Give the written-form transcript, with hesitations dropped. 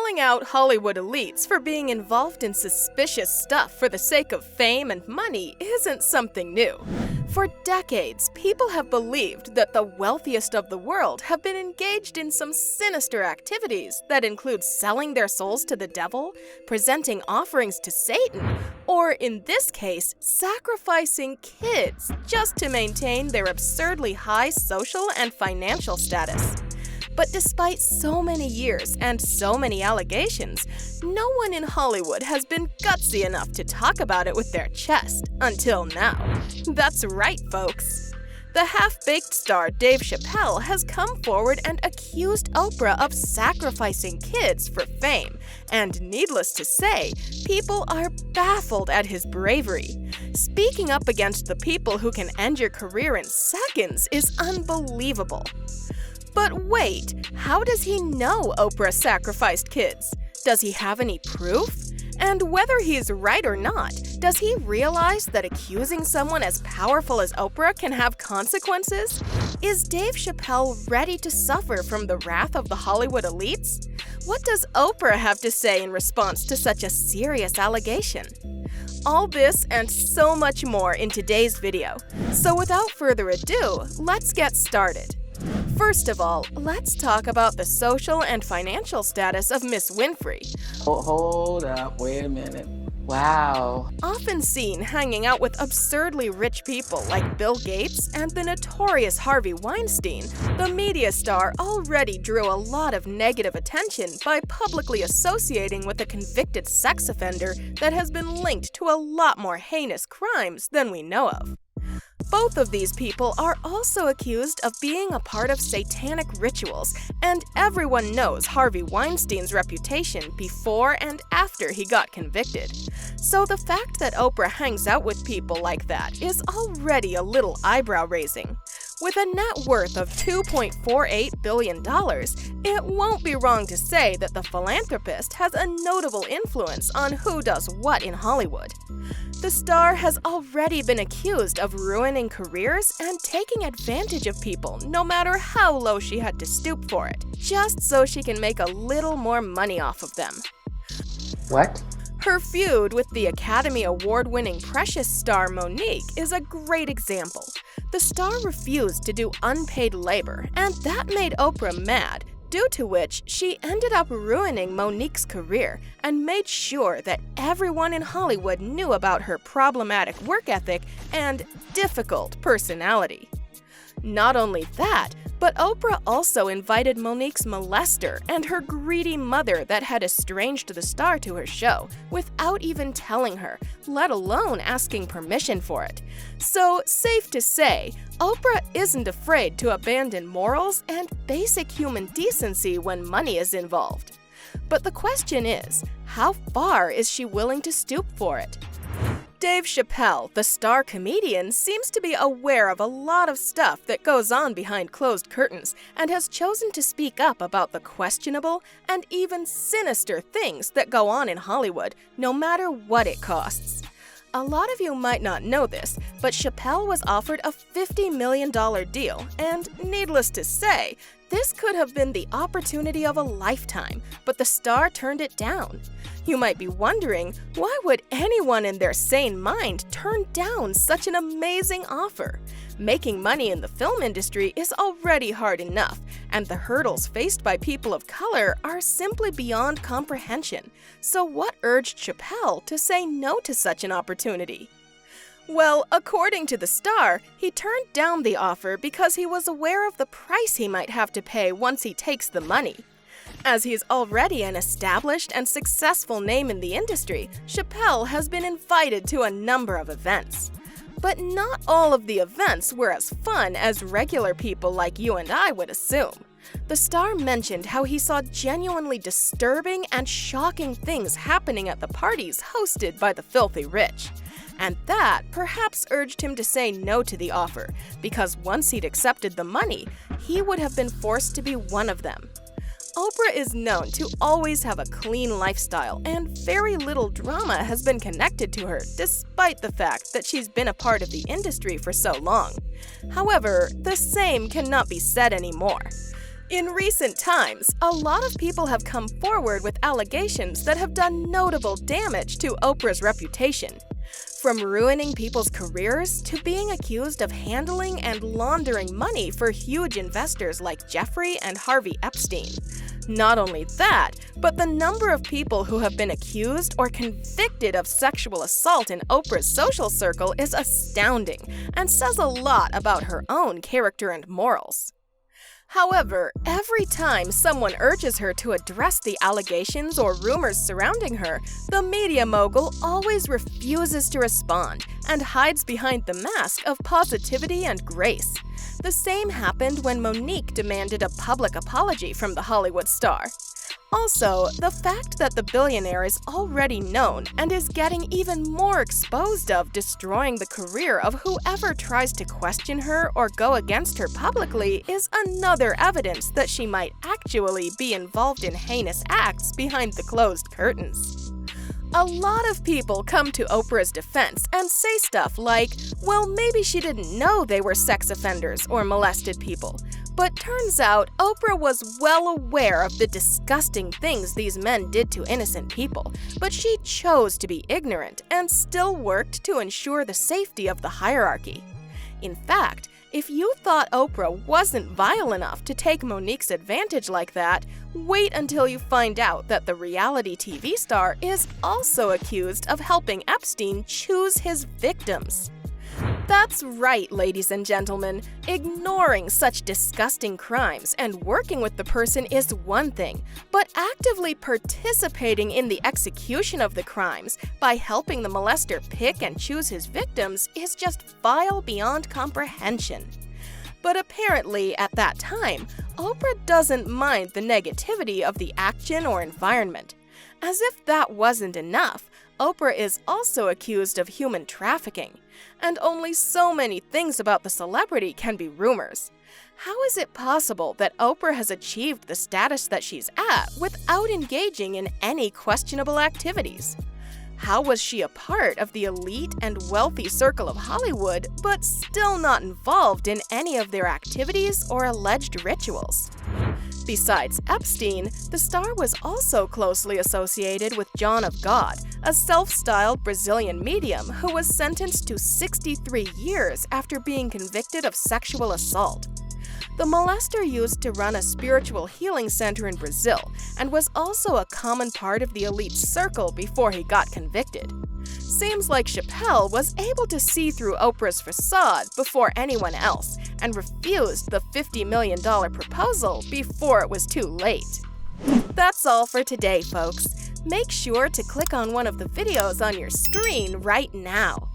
calling out Hollywood elites for being involved in suspicious stuff for the sake of fame and money isn't something new. For decades, people have believed that the wealthiest of the world have been engaged in some sinister activities that include selling their souls to the devil, presenting offerings to Satan, or in this case, sacrificing kids just to maintain their absurdly high social and financial status. But despite so many years and so many allegations, no one in Hollywood has been gutsy enough to talk about it with their chest until now. That's right, folks. The half-baked star Dave Chappelle has come forward and accused Oprah of sacrificing kids for fame, and needless to say, people are baffled at his bravery. Speaking up against the people who can end your career in seconds is unbelievable. But wait, how does he know Oprah sacrificed kids? Does he have any proof? And whether he's right or not, does he realize that accusing someone as powerful as Oprah can have consequences? Is Dave Chappelle ready to suffer from the wrath of the Hollywood elites? What does Oprah have to say in response to such a serious allegation? All this and so much more in today's video. So without further ado, let's get started. First of all, let's talk about the social and financial status of Miss Winfrey. Hold up, wait a minute. Wow. Often seen hanging out with absurdly rich people like Bill Gates and the notorious Harvey Weinstein, the media star already drew a lot of negative attention by publicly associating with a convicted sex offender that has been linked to a lot more heinous crimes than we know of. Both of these people are also accused of being a part of satanic rituals, and everyone knows Harvey Weinstein's reputation before and after he got convicted. So the fact that Oprah hangs out with people like that is already a little eyebrow-raising. With a net worth of $2.48 billion, it won't be wrong to say that the philanthropist has a notable influence on who does what in Hollywood. The star has already been accused of ruining careers and taking advantage of people no matter how low she had to stoop for it, just so she can make a little more money off of them. What? Her feud with the Academy Award-winning Precious star Monique is a great example. The star refused to do unpaid labor, and that made Oprah mad, due to which she ended up ruining Monique's career and made sure that everyone in Hollywood knew about her problematic work ethic and difficult personality. Not only that, but Oprah also invited Monique's molester and her greedy mother that had estranged the star to her show without even telling her, let alone asking permission for it. So, safe to say, Oprah isn't afraid to abandon morals and basic human decency when money is involved. But the question is, how far is she willing to stoop for it? Dave Chappelle, the star comedian, seems to be aware of a lot of stuff that goes on behind closed curtains and has chosen to speak up about the questionable and even sinister things that go on in Hollywood, no matter what it costs. A lot of you might not know this, but Chappelle was offered a $50 million deal, and needless to say, this could have been the opportunity of a lifetime, but the star turned it down. You might be wondering, why would anyone in their sane mind turn down such an amazing offer? Making money in the film industry is already hard enough, and the hurdles faced by people of color are simply beyond comprehension. So what urged Chappelle to say no to such an opportunity? Well, according to the star, he turned down the offer because he was aware of the price he might have to pay once he takes the money. As he's already an established and successful name in the industry, Chappelle has been invited to a number of events. But not all of the events were as fun as regular people like you and I would assume. The star mentioned how he saw genuinely disturbing and shocking things happening at the parties hosted by the filthy rich. And that perhaps urged him to say no to the offer, because once he'd accepted the money, he would have been forced to be one of them. Oprah is known to always have a clean lifestyle, and very little drama has been connected to her, despite the fact that she's been a part of the industry for so long. However, the same cannot be said anymore. In recent times, a lot of people have come forward with allegations that have done notable damage to Oprah's reputation. From ruining people's careers to being accused of handling and laundering money for huge investors like Jeffrey and Harvey Epstein. Not only that, but the number of people who have been accused or convicted of sexual assault in Oprah's social circle is astounding and says a lot about her own character and morals. However, every time someone urges her to address the allegations or rumors surrounding her, the media mogul always refuses to respond and hides behind the mask of positivity and grace. The same happened when Monique demanded a public apology from the Hollywood star. Also, the fact that the billionaire is already known and is getting even more exposed of destroying the career of whoever tries to question her or go against her publicly is another evidence that she might actually be involved in heinous acts behind the closed curtains. A lot of people come to Oprah's defense and say stuff like, well, maybe she didn't know they were sex offenders or molested people. But turns out Oprah was well aware of the disgusting things these men did to innocent people, but she chose to be ignorant and still worked to ensure the safety of the hierarchy. In fact, if you thought Oprah wasn't vile enough to take Monique's advantage like that, wait until you find out that the reality TV star is also accused of helping Epstein choose his victims. That's right, ladies and gentlemen. Ignoring such disgusting crimes and working with the person is one thing, but actively participating in the execution of the crimes by helping the molester pick and choose his victims is just vile beyond comprehension. But apparently, at that time, Oprah doesn't mind the negativity of the action or environment. As if that wasn't enough, Oprah is also accused of human trafficking. And only so many things about the celebrity can be rumors. How is it possible that Oprah has achieved the status that she's at without engaging in any questionable activities? How was she a part of the elite and wealthy circle of Hollywood, but still not involved in any of their activities or alleged rituals? Besides Epstein, the star was also closely associated with John of God, a self-styled Brazilian medium who was sentenced to 63 years after being convicted of sexual assault. The molester used to run a spiritual healing center in Brazil and was also a common part of the elite circle before he got convicted. Seems like Chappelle was able to see through Oprah's facade before anyone else and refused the $50 million proposal before it was too late. That's all for today, folks. Make sure to click on one of the videos on your screen right now.